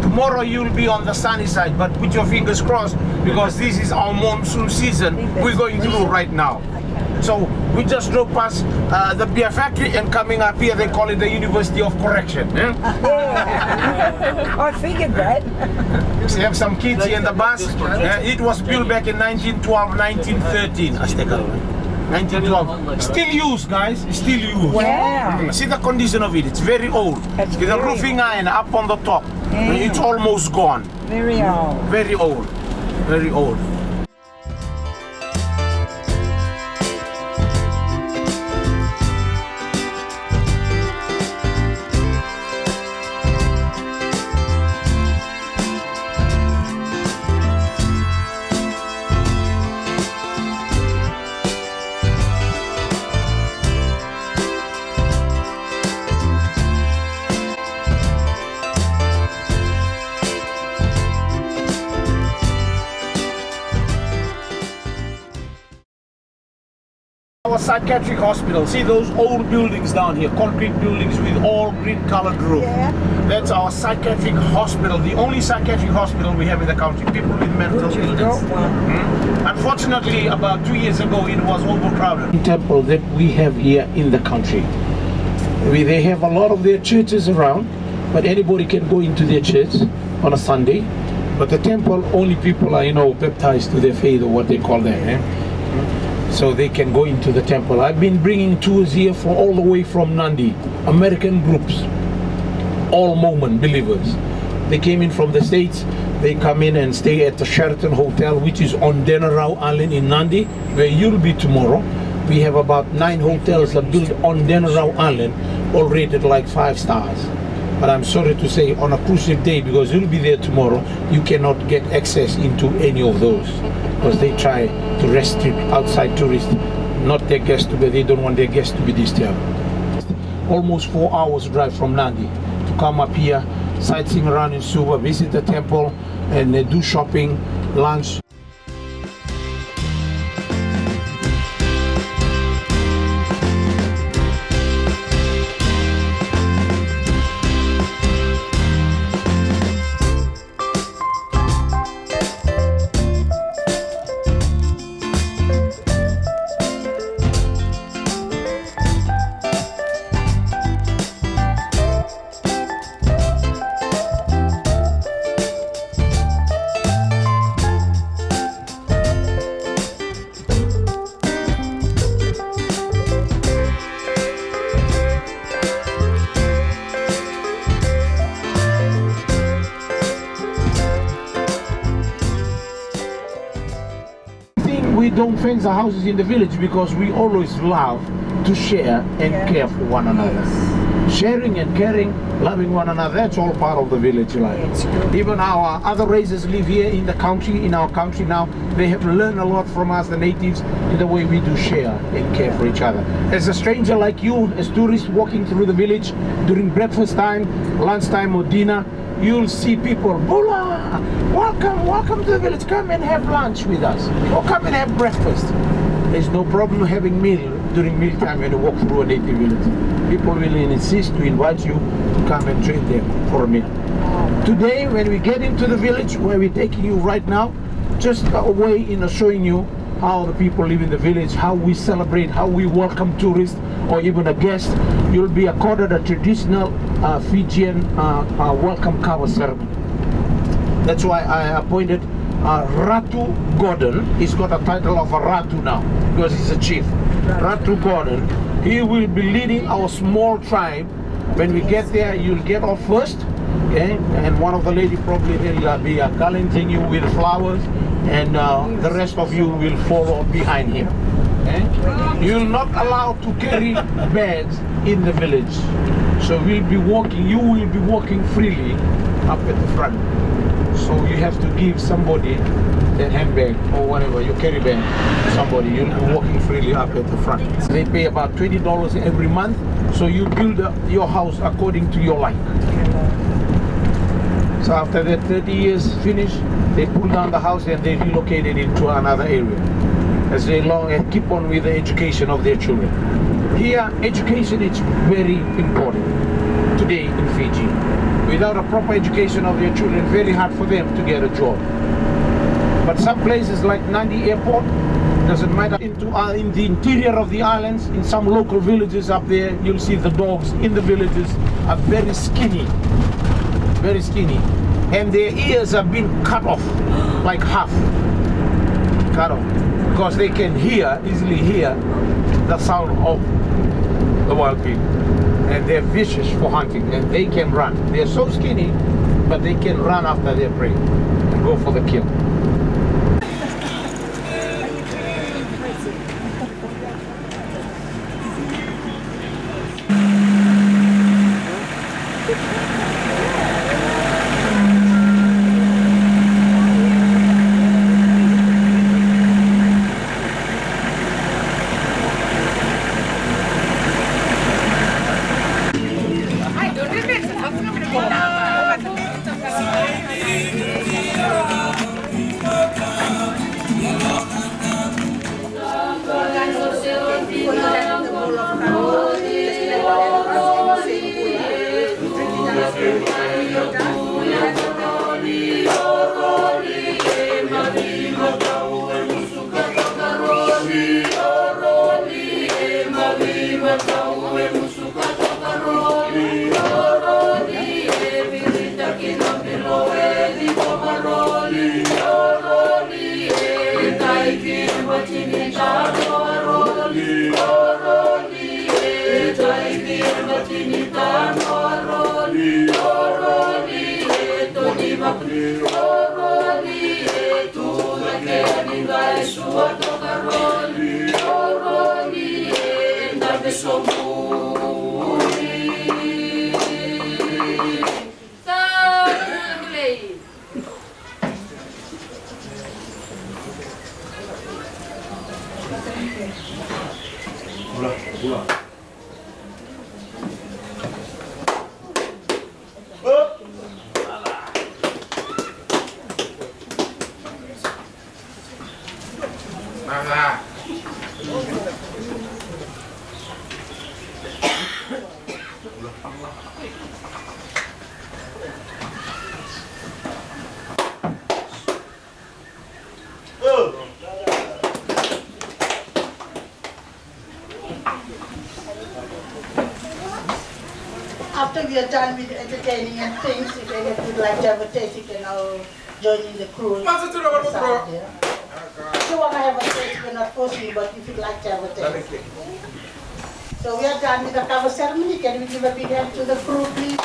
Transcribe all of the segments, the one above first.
Tomorrow you'll be on the sunny side, but put your fingers crossed because this is our monsoon season we're going through right now. So we just drove past the beer factory and coming up here they call it the University of Correction. Yeah? I figured that. We have some kids here in the bus. It was built back in 1912, 1913. 1912. Still used, guys. Still used. Wow. See the condition of it. It's very old. It's With the very roofing iron up on the top. Yeah. It's almost gone. Very old. Very old. Very old. Our psychiatric hospital. See those old buildings down here, concrete buildings with all green colored roof. Yeah. That's our psychiatric hospital, the only psychiatric hospital we have in the country. People with mental illness. Unfortunately, about 2 years ago, it was overcrowded. Temple that we have here in the country. They have a lot of their churches around, but anybody can go into their church on a Sunday. But the temple, only people are, baptized to their faith or what they call that. So they can go into the temple. I've been bringing tours here for all the way from Nandi, American groups, all Mormon believers. They came in from the States. They come in and stay at the Sheraton Hotel, which is on Denarau Island in Nandi, where you'll be tomorrow. We have about 9 hotels that built on Denarau Island, all rated like 5 stars. But I'm sorry to say, on a cruise ship day, because you'll be there tomorrow, you cannot get access into any of those. Because they try to restrict outside tourists, not their guests to be, they don't want their guests to be disturbed. Almost 4 hours drive from Nandi to come up here, sightseeing around in Suva, visit the temple, and do shopping, lunch. We don't fence the houses in the village because we always love to share and care for one another. Sharing and caring, loving one another, that's all part of the village life. Even our other races live here in the country, in our country now. They have learned a lot from us, the natives, in the way we do share and care for each other. As a stranger like you, as tourists walking through the village during breakfast time, lunchtime or dinner, you'll see people, Bula, welcome to the village, come and have lunch with us, or come and have breakfast. There's no problem having meal during mealtime when you walk through a native village. People will insist to invite you to come and join them for a meal. Today, when we get into the village, where we're taking you right now, just a way in showing you how the people live in the village, how we celebrate, how we welcome tourists or even a guest. You'll be accorded a traditional Fijian welcome cover ceremony. That's why I appointed Ratu Gordon. He's got a title of a Ratu now because he's a chief. Ratu Gordon. He will be leading our small tribe. When we get there, you'll get off first, okay? And one of the ladies probably will be garlanding you with flowers, and the rest of you will follow behind him. Eh? You're not allowed to carry bags in the village. So we'll be walking, you will be walking freely up at the front. So you have to give somebody that handbag or whatever, your carry bag, somebody, you'll be walking freely up at the front. They pay about $20 every month, so you build your house according to your like. So after that 30 years finished, they pull down the house and they relocate it into another area as they long and keep on with the education of their children. Here, education is very important today in Fiji. Without a proper education of their children, very hard for them to get a job. But some places like Nadi Airport, doesn't matter, in the interior of the islands, in some local villages up there, you'll see the dogs in the villages are very skinny, and their ears have been cut off, like half, cut off, because they can easily hear the sound of the wild pig, and they're vicious for hunting, and they can run. They're so skinny, but they can run after their prey and go for the kill. After we are done with entertaining and things, if any of you would like to have a taste, you can now join in the cruise. So when I have a taste, we're not forcing, but if you'd like to have a taste. So we are done with the cover ceremony. Can we give a big hand to the crew, please?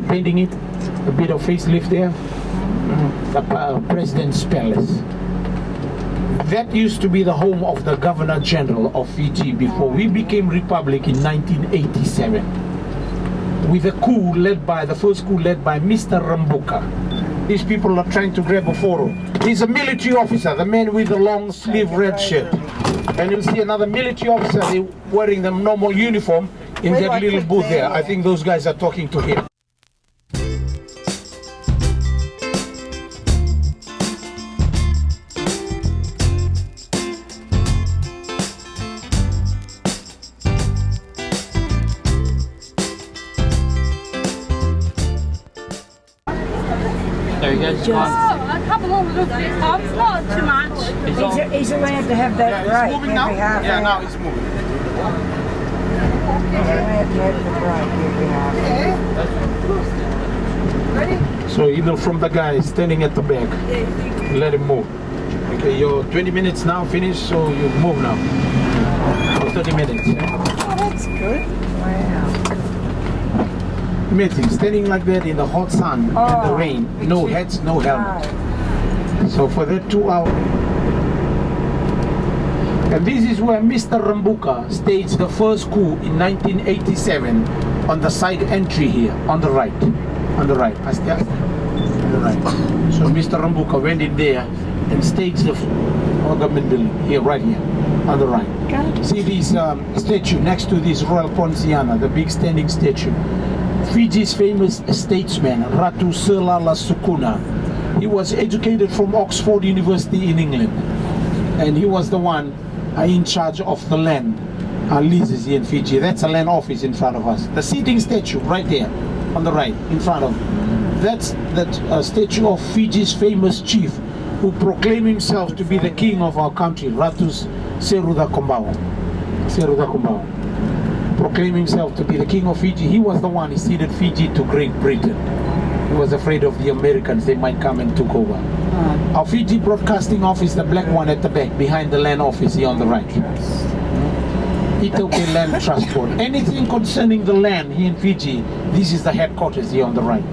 They're painting it, a bit of facelift there. The President's Palace. That used to be the home of the Governor General of Fiji before we became republic in 1987. With a coup led by, the first coup led by Mr. Rambuka. These people are trying to grab a photo. He's a military officer, the man with the long sleeve red shirt. And you'll see another military officer, they're wearing the normal uniform in that little booth there. I think those guys are talking to him. There you go. Just- a couple of little bits off, not too much. He's allowed to have that break every half Yeah, hour. now it's moving. He's allowed to have the break every half hour. So either from the guy standing at the back, let him move. Okay, your 20 minutes now finished, so you move now. For 30 minutes. Oh, that's good. Wow. Amazing, standing like that in the hot sun and the rain, no hats, no helmet. So for that 2 hours. And this is where Mr. Rambuka staged the first coup in 1987 on the side entry here, on the right. On the right, on the right. So Mr. Rambuka went in there and staged the government building here, right here, on the right. See this statue next to this Royal Ponciana, the big standing statue. Fiji's famous statesman, Ratu Serlala Sukuna. He was educated from Oxford University in England. And he was the one in charge of the land leases here in Fiji. That's a land office in front of us. The seating statue right there on the right in front of. That's that statue of Fiji's famous chief who proclaimed himself to be the king of our country, Ratu Seruda Kombawa. Seruda Kombawa. Proclaimed himself to be the king of Fiji. He was the one who ceded Fiji to Great Britain. He was afraid of the Americans, they might come and took over. Our Fiji Broadcasting Office, the black one at the back, behind the land office here on the right. Itoke Land Trust Board. Anything concerning the land here in Fiji, this is the headquarters here on the right.